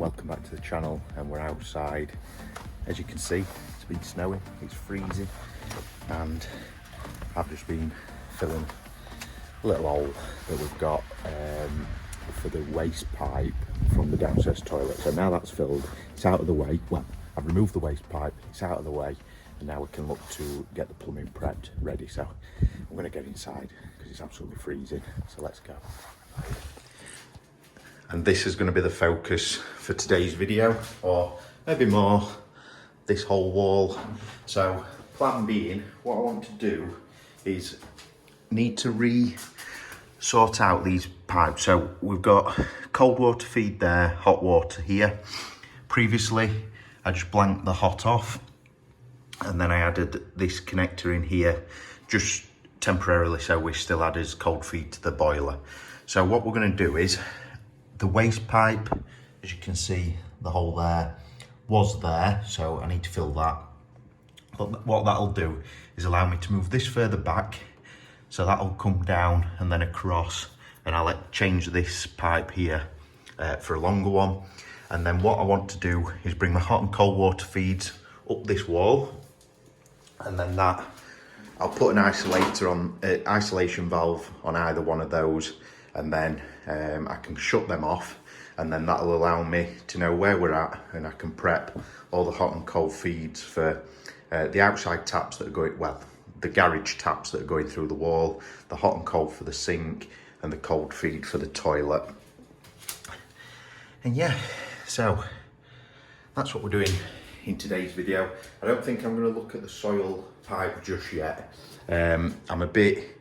welcome back to the channel. And we're outside. As you can see, it's been snowing, it's freezing, and I've just been filling a little hole that we've got for the waste pipe from the downstairs toilet. So now that's filled, it's out of the way. Well, I've removed the waste pipe, it's out of the way, and now we can look to get the plumbing prepped, ready. So I'm going to get inside because it's absolutely freezing. So let's go. And this is going to be the focus for today's video, or maybe more, this whole wall. So plan being, what I want to do is need to sort out these pipes. So we've got cold water feed there, hot water here. Previously, I just blanked the hot off, and then I added this connector in here, just temporarily, so we still add as cold feed to the boiler. So what we're going to do is, the waste pipe, as you can see, the hole there was there, so I need to fill that. But what that'll do is allow me to move this further back, so that'll come down and then across, and I'll change this pipe here for a longer one. And then what I want to do is bring my hot and cold water feeds up this wall, and then that I'll put an isolation valve on either one of those, and then I can shut them off, and then that'll allow me to know where we're at, and I can prep all the hot and cold feeds for the outside taps that are going, well, the garage taps that are going through the wall, the hot and cold for the sink, and the cold feed for the toilet. And yeah, so that's what we're doing in today's video. I don't think I'm going to look at the soil pipe just yet. I'm a bit,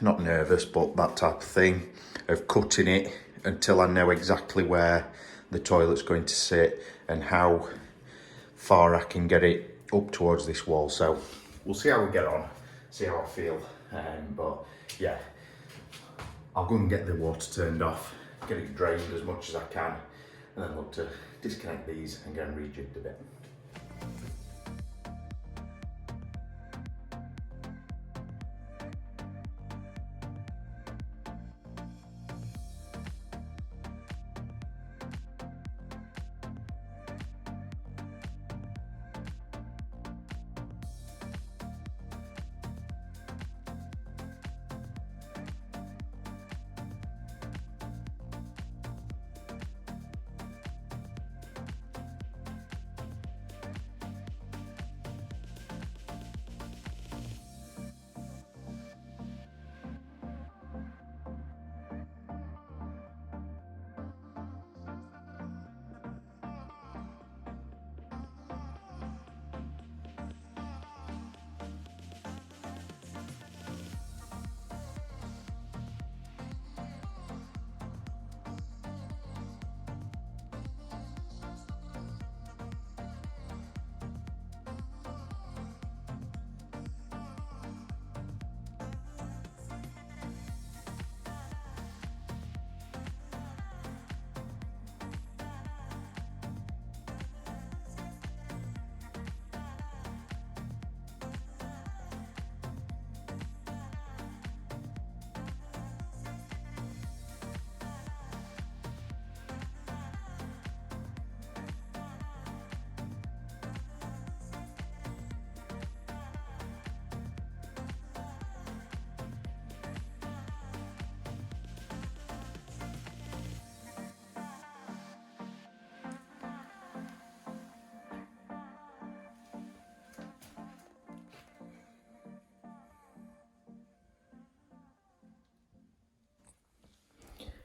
not nervous, but that type of thing, of cutting it until I know exactly where the toilet's going to sit and how far I can get it up towards this wall. So we'll see how we get on, see how I feel. But yeah, I'll go and get the water turned off, get it drained as much as I can, and then look to disconnect these and get them rejigged a bit.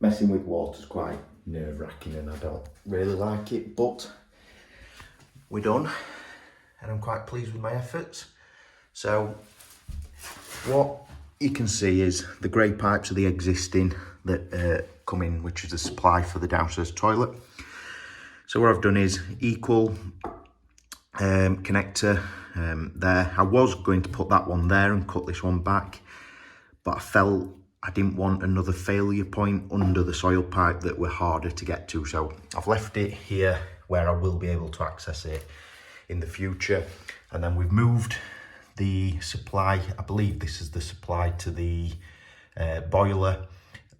Messing with water is quite nerve-wracking, and I don't really like it, but we're done, and I'm quite pleased with my efforts. So what you can see is the grey pipes are the existing that come in, which is the supply for the downstairs toilet. So what I've done is equal connector there. I was going to put that one there and cut this one back, but I felt I didn't want another failure point under the soil pipe that were harder to get to. So I've left it here where I will be able to access it in the future. And then we've moved the supply, I believe this is the supply to the boiler,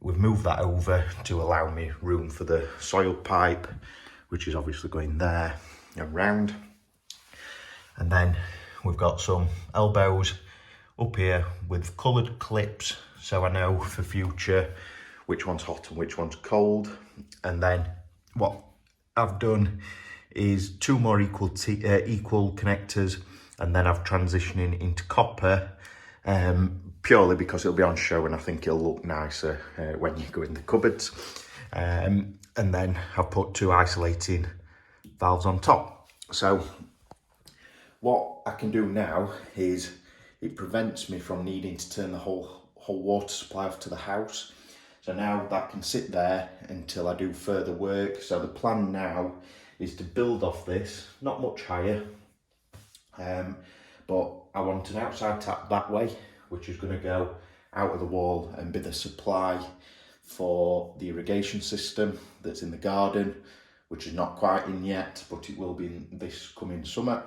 we've moved that over to allow me room for the soil pipe, which is obviously going there and round. And then we've got some elbows up here with coloured clips, so I know for future which one's hot and which one's cold. And then what I've done is 2 more equal connectors, and then I've transitioning into copper, purely because it'll be on show and I think it'll look nicer when you go in the cupboards. And then I've put 2 isolating valves on top. So what I can do now is it prevents me from needing to turn the whole water supply off to the house. So now that can sit there until I do further work. So the plan now is to build off this, not much higher, but I want an outside tap that way, which is going to go out of the wall and be the supply for the irrigation system that's in the garden, which is not quite in yet, but it will be in this coming summer.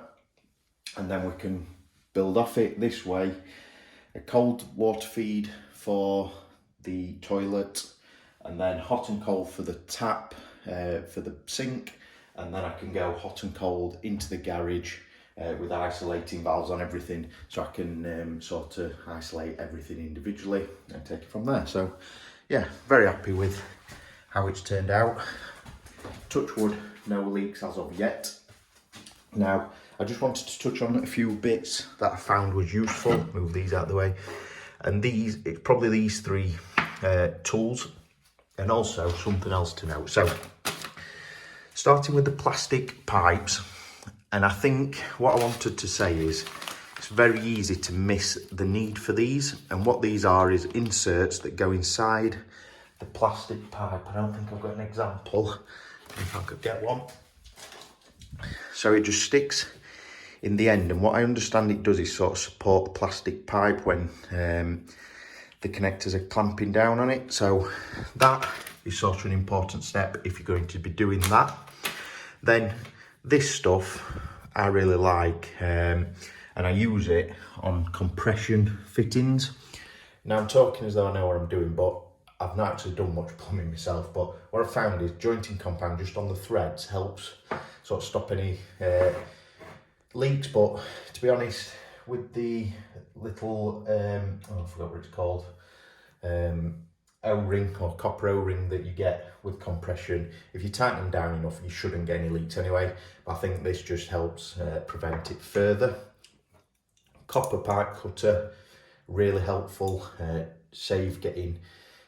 And then we can build off it this way, a cold water feed for the toilet, and then hot and cold for the tap, for the sink, and then I can go hot and cold into the garage with isolating valves on everything, so I can sort of isolate everything individually and take it from there. So yeah, very happy with how it's turned out. Touch wood, no leaks as of yet. Now, I just wanted to touch on a few bits that I found was useful. Move these out of the way. And it's probably these 3 tools, and also something else to note. So, starting with the plastic pipes, and I think what I wanted to say is it's very easy to miss the need for these. And what these are is inserts that go inside the plastic pipe. I don't think I've got an example, if I could get one. So it just sticks in the end, and what I understand it does is sort of support the plastic pipe when the connectors are clamping down on it. So that is sort of an important step if you're going to be doing that. Then this stuff I really like, and I use it on compression fittings. Now I'm talking as though I know what I'm doing, but I've not actually done much plumbing myself. But what I've found is jointing compound just on the threads helps sort of stop any leaks. But to be honest, with the little I forgot what it's called, O-ring or copper O-ring that you get with compression, if you tighten them down enough you shouldn't get any leaks anyway. But I think this just helps prevent it further. Copper pipe cutter, really helpful, save getting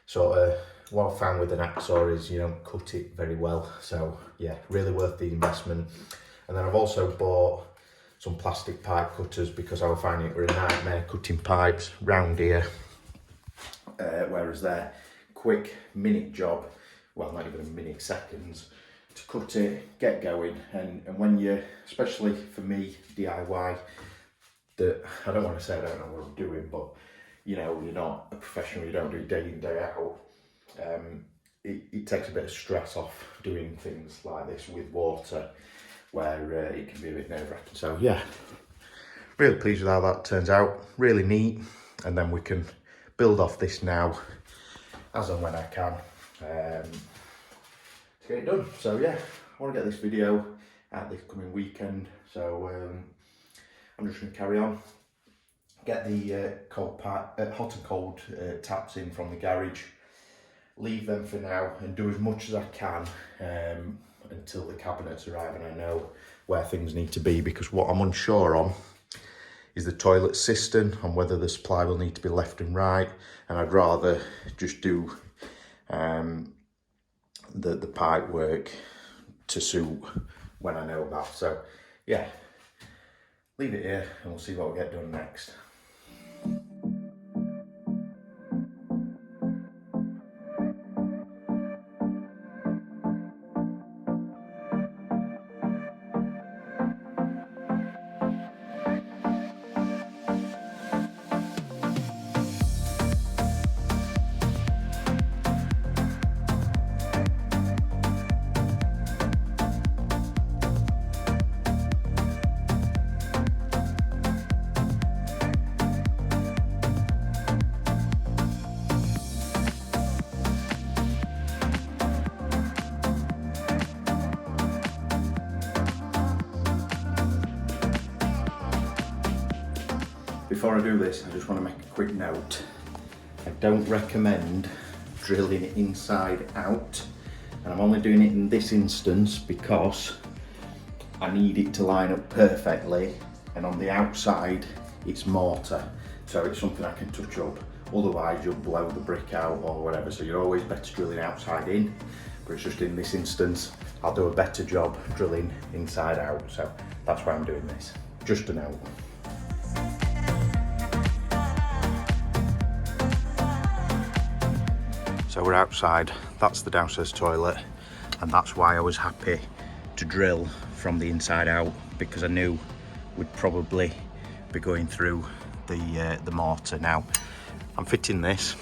sort of, what I found with an hacksaw is you don't cut it very well. So yeah, really worth the investment. And then I've also bought some plastic pipe cutters because I was finding it were a nightmare cutting pipes round here, whereas they're quick minute job, well not even a minute, seconds to cut it, get going. And when you, especially for me DIY, that I don't want to say I don't know what I'm doing, but you know, you're not a professional, you don't do it day in day out. It takes a bit of stress off doing things like this with water, where it can be a bit nerve-wracking. So yeah, really pleased with how that turns out, really neat. And then we can build off this now as and when I can to get it done. So yeah, I want to get this video out this coming weekend, so I'm just going to carry on, get the hot and cold taps in from the garage, leave them for now and do as much as I can until the cabinets arrive and I know where things need to be, because what I'm unsure on is the toilet cistern, on whether the supply will need to be left and right, and I'd rather just do the pipe work to suit when I know that. So yeah, leave it here and we'll see what we get done next. before I do this, I just want to make a quick note. I don't recommend drilling it inside out, and I'm only doing it in this instance because I need it to line up perfectly, and on the outside it's mortar, so it's something I can touch up. Otherwise you'll blow the brick out or whatever, so you're always better drilling outside in, but it's just in this instance I'll do a better job drilling inside out, so that's why I'm doing this. Just a note. So we're outside, that's the downstairs toilet, and that's why I was happy to drill from the inside out, because I knew we'd probably be going through the mortar. Now I'm fitting this,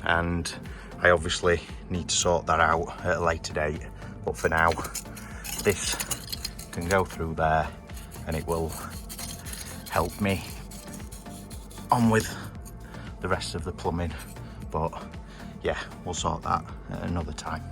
and I obviously need to sort that out at a later date, but for now this can go through there and it will help me on with the rest of the plumbing. But yeah, we'll sort that at another time.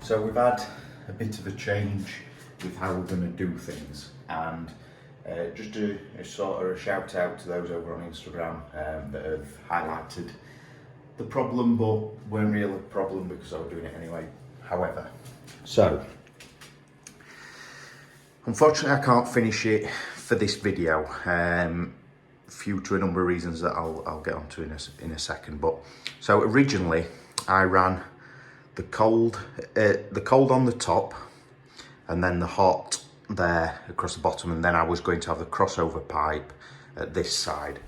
So we've had a bit of a change with how we're going to do things, and just a sort of a shout out to those over on Instagram that have highlighted the problem, but weren't really a problem because I was doing it anyway. However, so unfortunately I can't finish it for this video, due to a number of reasons that I'll get onto in a second. But so originally I ran the cold on the top and then the hot there across the bottom, and then I was going to have the crossover pipe at this side.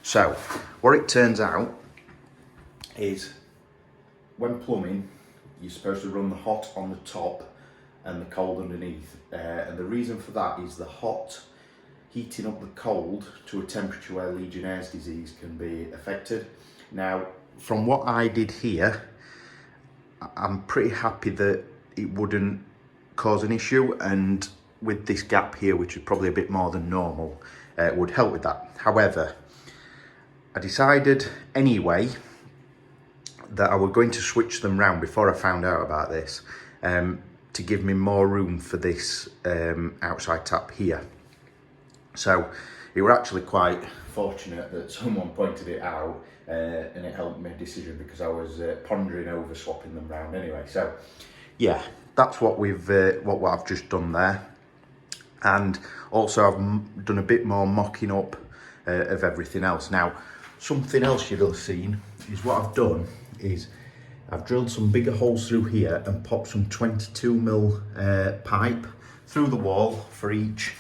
So what it turns out is, when plumbing, you're supposed to run the hot on the top and the cold underneath, and the reason for that is the hot heating up the cold to a temperature where Legionnaire's disease can be affected. Now, from what I did here, I'm pretty happy that it wouldn't cause an issue, and with this gap here, which is probably a bit more than normal, would help with that. However, I decided anyway that I was going to switch them round before I found out about this, to give me more room for this outside tap here. So it were actually quite fortunate that someone pointed it out, and it helped my decision, because I was pondering over swapping them round anyway. So yeah, that's what what I've just done there. And also I've done a bit more mocking up of everything else. Now, something else you'd have seen is what I've done is I've drilled some bigger holes through here and popped some 22mm pipe through the wall for each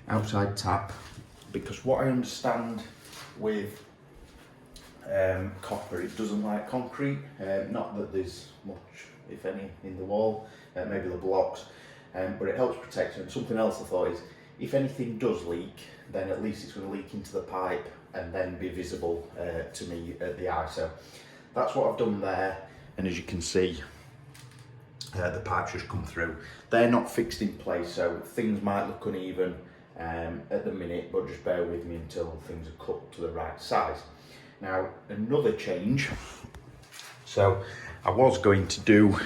outside tap, because what I understand with copper, it doesn't like concrete. Not that there's much, if any, in the wall, maybe the blocks, but it helps protect it. And something else I thought is, if anything does leak, then at least it's going to leak into the pipe and then be visible to me at the eye. So that's what I've done there, and as you can see, the pipes just come through. They're not fixed in place, so things might look uneven at the minute, but just bear with me until things are cut to the right size. Now, another change, so I was going to do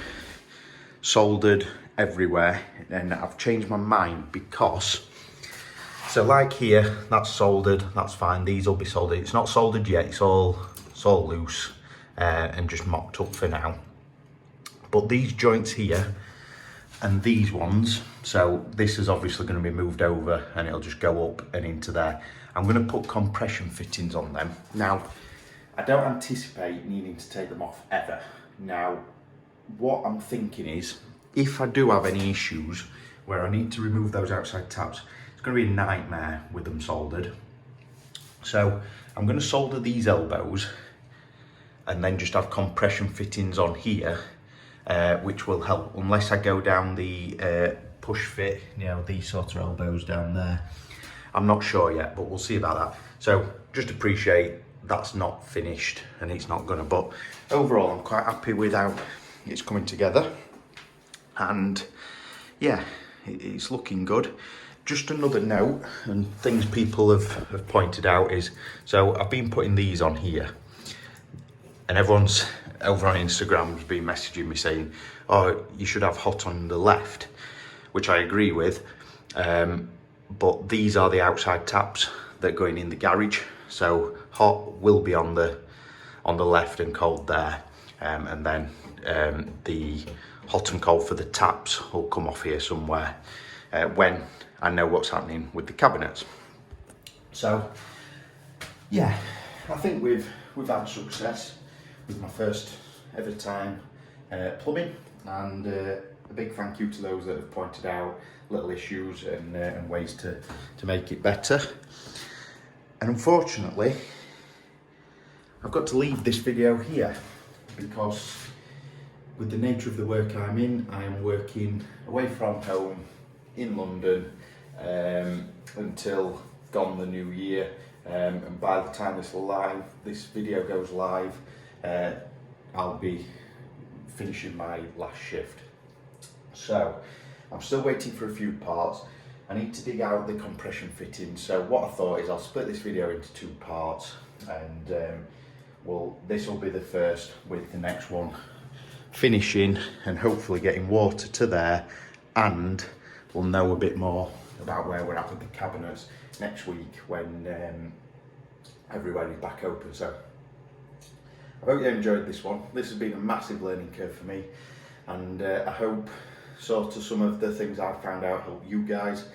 soldered everywhere, and I've changed my mind, because, so like here, that's soldered, that's fine, these will be soldered. It's not soldered yet, it's all loose and just mocked up for now. But these joints here, and these ones, so this is obviously going to be moved over and it'll just go up and into there. I'm going to put compression fittings on them. Now, I don't anticipate needing to take them off ever. Now, what I'm thinking is, if I do have any issues where I need to remove those outside tabs, it's going to be a nightmare with them soldered. So I'm going to solder these elbows and then just have compression fittings on here, which will help, unless I go down the push fit, you know, these sort of elbows down there. I'm not sure yet, but we'll see about that. So just appreciate that's not finished and it's not gonna, but overall I'm quite happy with how it's coming together. And yeah, it's looking good. Just another note, and things people have pointed out is, so I've been putting these on here, and everyone's over on Instagram's been messaging me saying, oh, you should have hot on the left, which I agree with. But these are the outside taps that are going in the garage. So hot will be on the left and cold there. And then the hot and cold for the taps will come off here somewhere when I know what's happening with the cabinets. So yeah, I think we've had success with my first ever time plumbing, and a big thank you to those that have pointed out little issues and ways to make it better. And unfortunately, I've got to leave this video here because with the nature of the work I'm in, I am working away from home in London until gone the new year. And by the time this video goes live, I'll be finishing my last shift. So I'm still waiting for a few parts. I need to dig out the compression fitting. So what I thought is I'll split this video into 2 parts, and this will be the first, with the next one finishing and hopefully getting water to there, and we'll know a bit more about where we're at with the cabinets next week when everywhere is back open. So I hope you enjoyed this one. This has been a massive learning curve for me, and I hope sort of some of the things I've found out help you guys,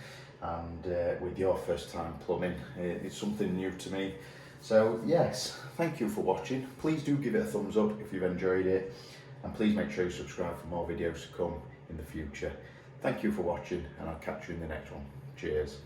and with your first time plumbing, it's something new to me. So yes, thank you for watching. Please do give it a thumbs up if you've enjoyed it, and please make sure you subscribe for more videos to come in the future. Thank you for watching, and I'll catch you in the next one. Cheers.